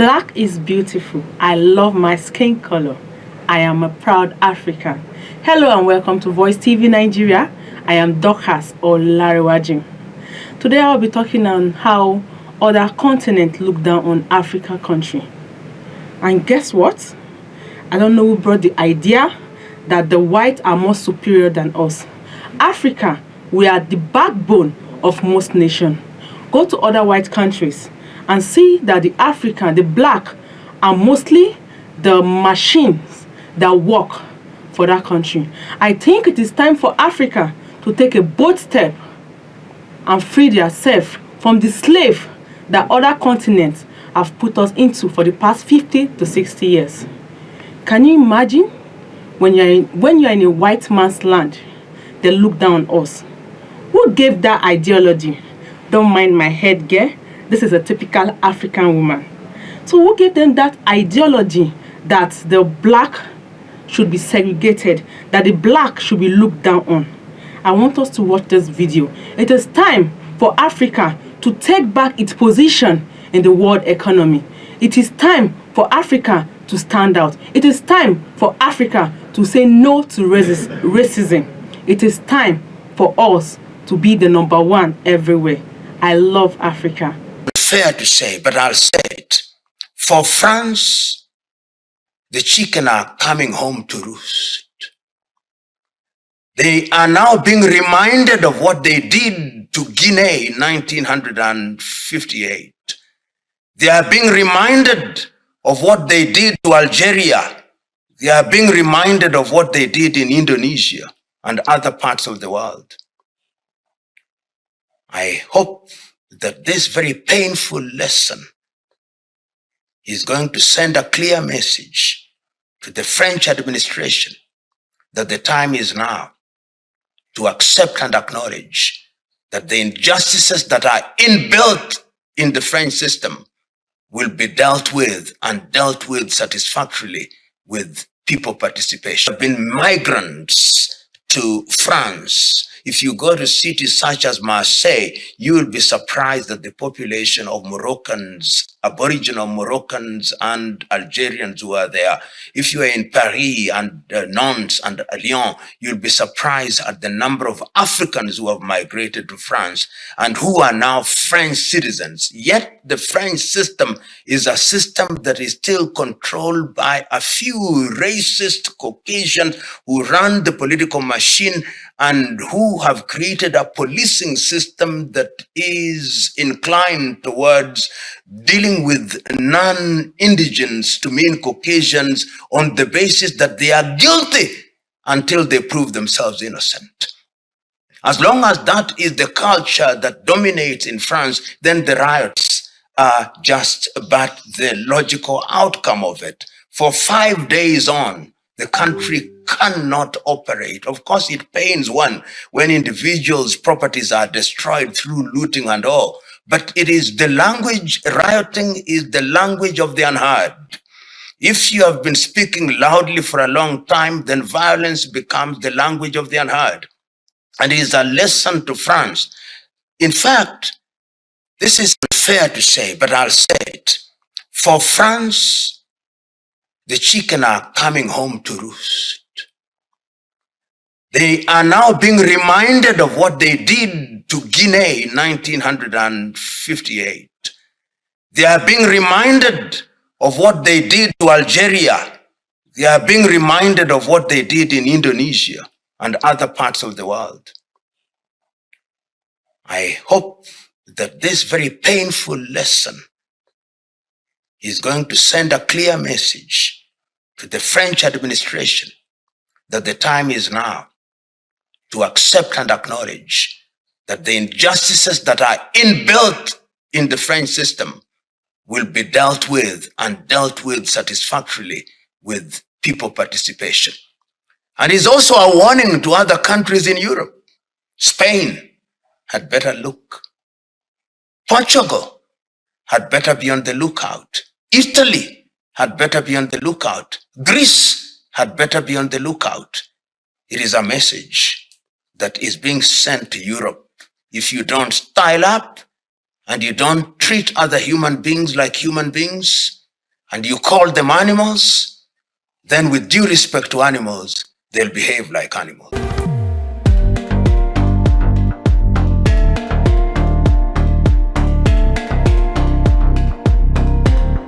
Black is beautiful. I love my skin color. I am a proud African. Hello and welcome to Voicetv Nigeria. I am Dorcas Olariwaju. Today I'll be talking on how other continents look down on African country. And guess what? I don't know who brought the idea that the whites are more superior than us. Africa, we are the backbone of most nations. Go to other white countries and see that the black, are mostly the machines that work for that country. I think it is time for Africa to take a bold step and free themselves from the slave that other continents have put us into for the past 50 to 60 years. Can you imagine when you're in a white man's land, they look down on us? Who gave that ideology? Don't mind my headgear. This is a typical African woman. So who gave them that ideology that the black should be segregated, that the black should be looked down on? I want us to watch this video. It is time for Africa to take back its position in the world economy. It is time for Africa to stand out. It is time for Africa to say no to racism. It is time for us to be the number one everywhere. I love Africa. Fair to say, but I'll say it. For France, the chicken are coming home to roost. They are now being reminded of what they did to Guinea in 1958. They are being reminded of what they did to Algeria. They are being reminded of what they did in Indonesia and other parts of the world. I hope that this very painful lesson is going to send a clear message to the French administration that the time is now to accept and acknowledge that the injustices that are inbuilt in the French system will be dealt with and dealt with satisfactorily with people participation. There have been migrants to France. If you go to cities such as Marseille, you will be surprised at the population of Moroccans, Aboriginal Moroccans and Algerians who are there. If you are in Paris and Nantes and Lyon, you'll be surprised at the number of Africans who have migrated to France and who are now French citizens. Yet the French system is a system that is still controlled by a few racist Caucasians who run the political machine and who have created a policing system that is inclined towards dealing with non-indigens to mean Caucasians on the basis that they are guilty until they prove themselves innocent. As long as that is the culture that dominates in France, then the riots are just but the logical outcome of it. For 5 days on, the country cannot operate. Of course, it pains one when individuals' properties are destroyed through looting and all. But it is the language, rioting is the language of the unheard. If you have been speaking loudly for a long time, then violence becomes the language of the unheard. And it is a lesson to France. In fact, this is unfair to say, but I'll say it. For France, the chicken are coming home to roost. They are now being reminded of what they did to Guinea in 1958. They are being reminded of what they did to Algeria. They are being reminded of what they did in Indonesia and other parts of the world. I hope that this very painful lesson is going to send a clear message to the French administration that the time is now to accept and acknowledge that the injustices that are inbuilt in the French system will be dealt with and dealt with satisfactorily with people participation. And it's also a warning to other countries in Europe. Spain had better look. Portugal had better be on the lookout. Italy had better be on the lookout. Greece had better be on the lookout. It is a message that is being sent to Europe. If you don't style up and you don't treat other human beings like human beings, and you call them animals, then with due respect to animals, they'll behave like animals.